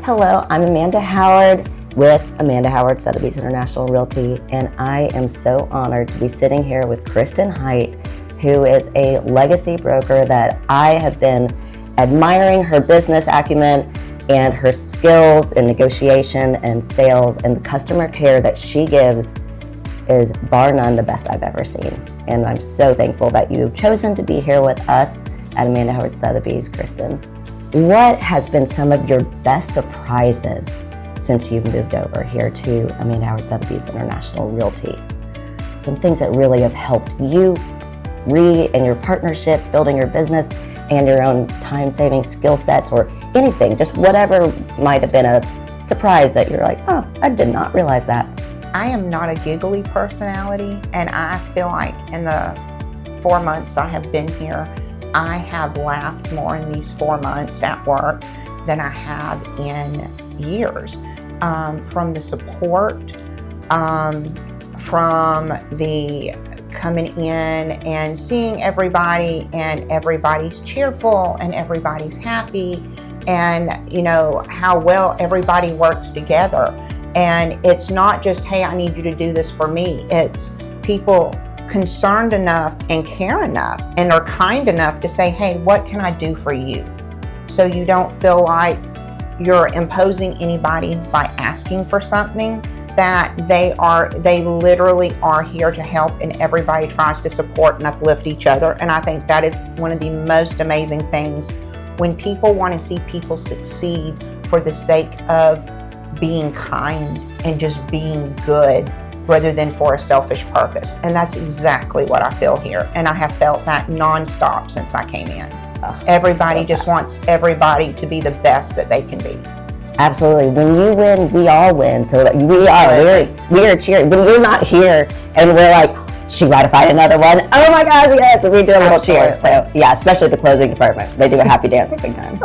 Hello, I'm Amanda Howard with Amanda Howard, Sotheby's International Realty, and I am so honored to be sitting here with Kristen Hite, who is a legacy broker that I have been admiring her business acumen and her skills in negotiation and sales, and the customer care that she gives is bar none the best I've ever seen. And I'm so thankful that you've chosen to be here with us at Amanda Howard Sotheby's. Kristen, what has been some of your best surprises since you've moved over here to Amanda Howard Sotheby's International Realty? Some things that really have helped you in your partnership, building your business, and your own time-saving skill sets, or anything, just whatever might have been a surprise that you're like, oh, I did not realize that. I am not a giggly personality, and I feel like in the 4 months I have been here, I have laughed more in these 4 months at work than I have in years. From the support, from the coming in and seeing everybody, and everybody's cheerful and everybody's happy, and you know how well everybody works together. And it's not just, hey, I need you to do this for me. It's people concerned enough and care enough and are kind enough to say, hey, what can I do for you? So you don't feel like you're imposing anybody by asking for something, that they literally are here to help, and everybody tries to support and uplift each other. And I think that is one of the most amazing things, when people want to see people succeed for the sake of being kind and just being good, rather than for a selfish purpose. And that's exactly what I feel here. And I have felt that nonstop since I came in. Everybody just wants everybody to be the best that they can be. Absolutely. When you win, we all win. So we are cheering. When you're not here and we're like, she ratified another one. Oh my gosh, yes. We do a little cheer. So yeah, especially the closing department. They do a happy dance big time.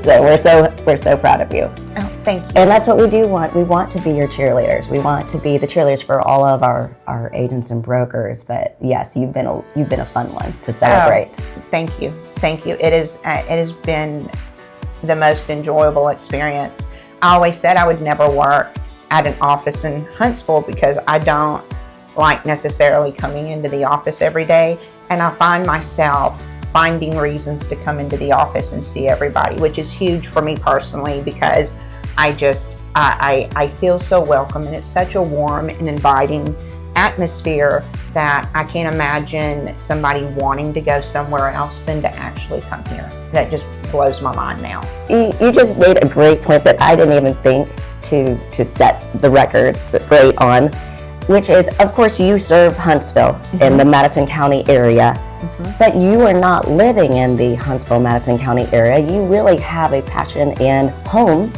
So we're so proud of you. Oh, thank you. And that's what we do want. We want to be your cheerleaders. We want to be the cheerleaders for all of our agents and brokers. But yes, you've been a fun one to celebrate. Oh, thank you. It has been the most enjoyable experience. I always said I would never work at an office in Huntsville because I don't like necessarily coming into the office every day. And I find myself finding reasons to come into the office and see everybody, which is huge for me personally, because I feel so welcome, and it's such a warm and inviting atmosphere that I can't imagine somebody wanting to go somewhere else than to actually come here. That just blows my mind now. You just made a great point that I didn't even think to set the record straight on, which is, of course, you serve Huntsville in the Madison County area, but you are not living in the Huntsville, Madison County area. You really have a passion and home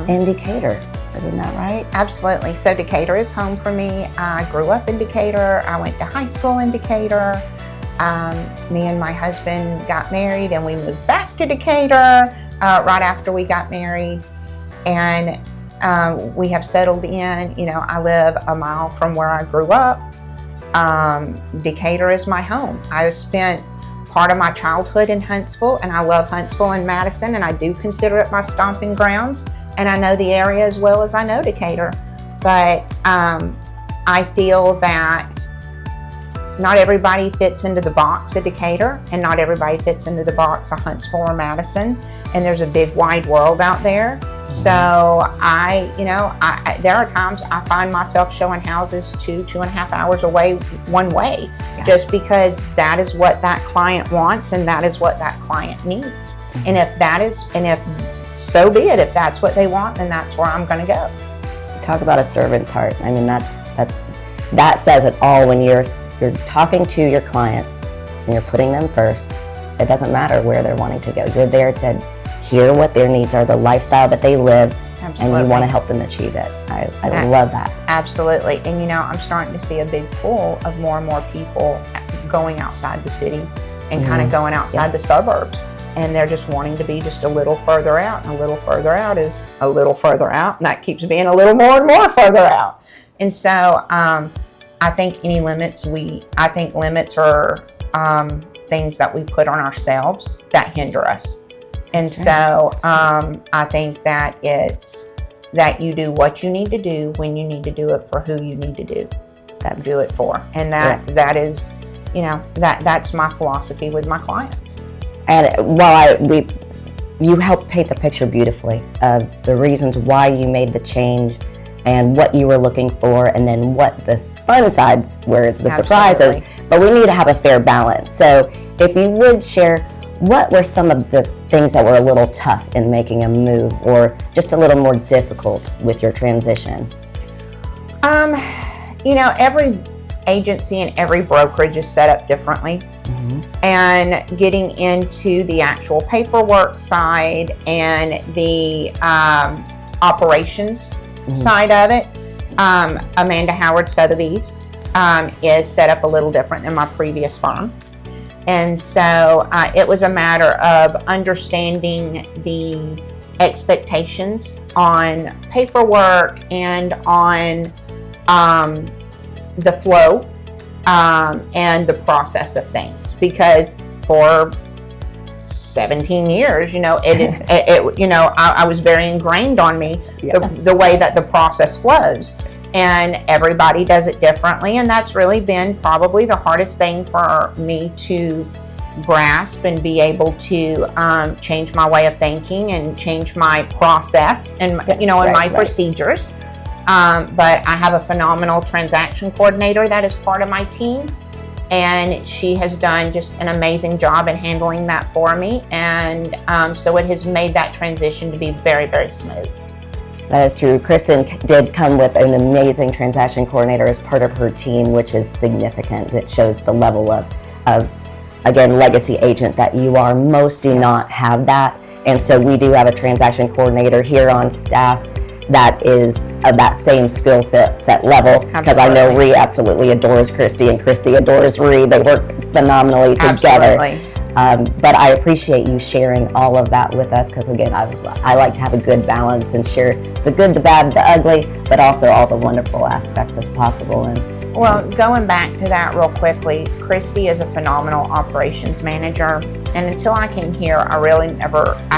in Decatur. Isn't that right? Absolutely. So Decatur is home for me. I grew up in Decatur. I went to high school in Decatur. Me and my husband got married, and we moved back to Decatur right after we got married. And we have settled in. You know, I live a mile from where I grew up. Decatur is my home. I spent part of my childhood in Huntsville, and I love Huntsville and Madison, and I do consider it my stomping grounds. And I know the area as well as I know Decatur. But I feel that not everybody fits into the box of Decatur, and not everybody fits into the box of Huntsville or Madison. And there's a big wide world out there. So there are times I find myself showing houses 2.5 hours away one way, just because that is what that client wants, and that is what that client needs. And if so be it. If that's what they want, then that's where I'm going to go. Talk about a servant's heart. I mean, that says it all. When you're talking to your client and you're putting them first, it doesn't matter where they're wanting to go. You're there to hear what their needs are, the lifestyle that they live. Absolutely. And you want to help them achieve it. I love that. Absolutely. And I'm starting to see a big pull of more and more people going outside the city and kind of going outside the suburbs. And they're just wanting to be just a little further out. And a little further out is a little further out. And that keeps being a little more and more further out. And so I think limits are things that we put on ourselves that hinder us. And so I think that it's that you do what you need to do when you need to do it for who you need to do it for. And that is, that's my philosophy with my clients. And you helped paint the picture beautifully of the reasons why you made the change and what you were looking for, and then what the fun sides were, the surprises. But we need to have a fair balance. So if you would share, what were some of the things that were a little tough in making a move, or just a little more difficult with your transition? Every agency and every brokerage is set up differently. And getting into the actual paperwork side and the operations side of it, Amanda Howard Sotheby's is set up a little different than my previous firm. And so it was a matter of understanding the expectations on paperwork and on the flow and the process of things, because for 17 years, I was very ingrained on me the way that the process flows, and everybody does it differently. And that's really been probably the hardest thing for me to grasp and be able to change my way of thinking and change my process and my procedures. But I have a phenomenal transaction coordinator that is part of my team, and she has done just an amazing job in handling that for me. And so it has made that transition to be very, very smooth. That is true. Kristen did come with an amazing transaction coordinator as part of her team, which is significant. It shows the level of again, legacy agent that you are. Most do not have that. And so we do have a transaction coordinator here on staff that is of that same skill set level, because I know Ree absolutely adores Christy and Christy adores Ree. They work phenomenally together. But I appreciate you sharing all of that with us, because again, I like to have a good balance and share the good, the bad, the ugly, but also all the wonderful aspects as possible. And well, going back to that real quickly, Christy is a phenomenal operations manager. And until I came here, I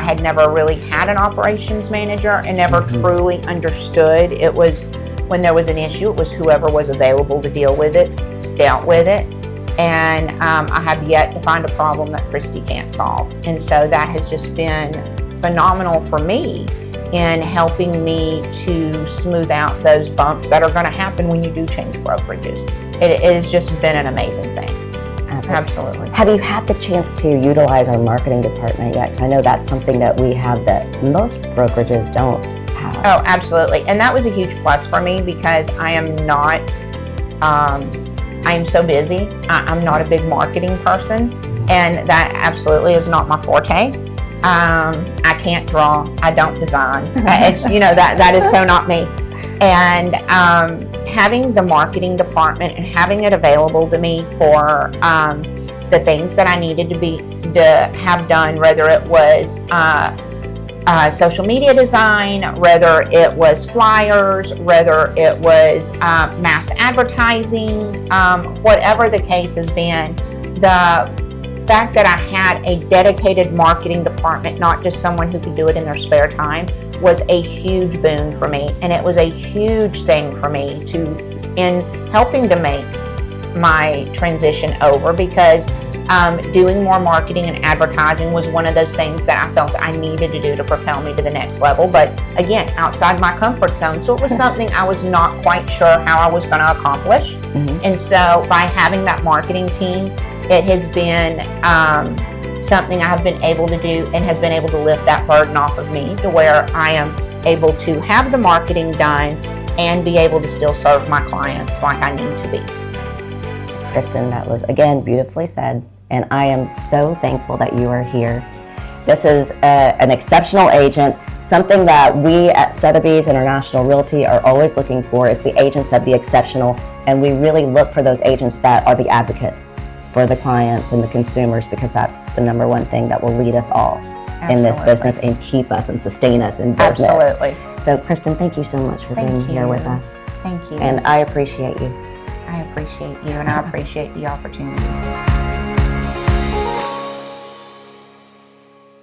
had never really had an operations manager and never truly understood. It was when there was an issue, it was whoever was available to deal with it, dealt with it. And I have yet to find a problem that Christy can't solve. And so that has just been phenomenal for me in helping me to smooth out those bumps that are going to happen when you do change brokerages. It has just been an amazing thing. Absolutely. Have you had the chance to utilize our marketing department yet? Because I know that's something that we have that most brokerages don't have. Oh, absolutely. And that was a huge plus for me, because I am so busy. I'm not a big marketing person, and that absolutely is not my forte. I can't draw. I don't design. It's that is so not me. And having the marketing department and having it available to me for the things that I needed to have done, whether it was social media design, whether it was flyers, whether it was mass advertising, whatever the case has been, the fact that I had a dedicated marketing department, not just someone who could do it in their spare time, was a huge boon for me. And it was a huge thing for me in helping to make my transition over, because doing more marketing and advertising was one of those things that I felt I needed to do to propel me to the next level. But again, outside my comfort zone. So it was something I was not quite sure how I was going to accomplish. And so by having that marketing team, it has been something I have been able to do, and has been able to lift that burden off of me to where I am able to have the marketing done and be able to still serve my clients like I need to be. Kristen, that was again beautifully said, and I am so thankful that you are here. This is an exceptional agent. Something that we at Sotheby's International Realty are always looking for is the agents of the exceptional, and we really look for those agents that are the advocates for the clients and the consumers, because that's the number one thing that will lead us all in this business and keep us and sustain us in business. Absolutely. So Kristen, thank you so much for being here with us. Thank you. And I appreciate you. I appreciate you, and I appreciate the opportunity.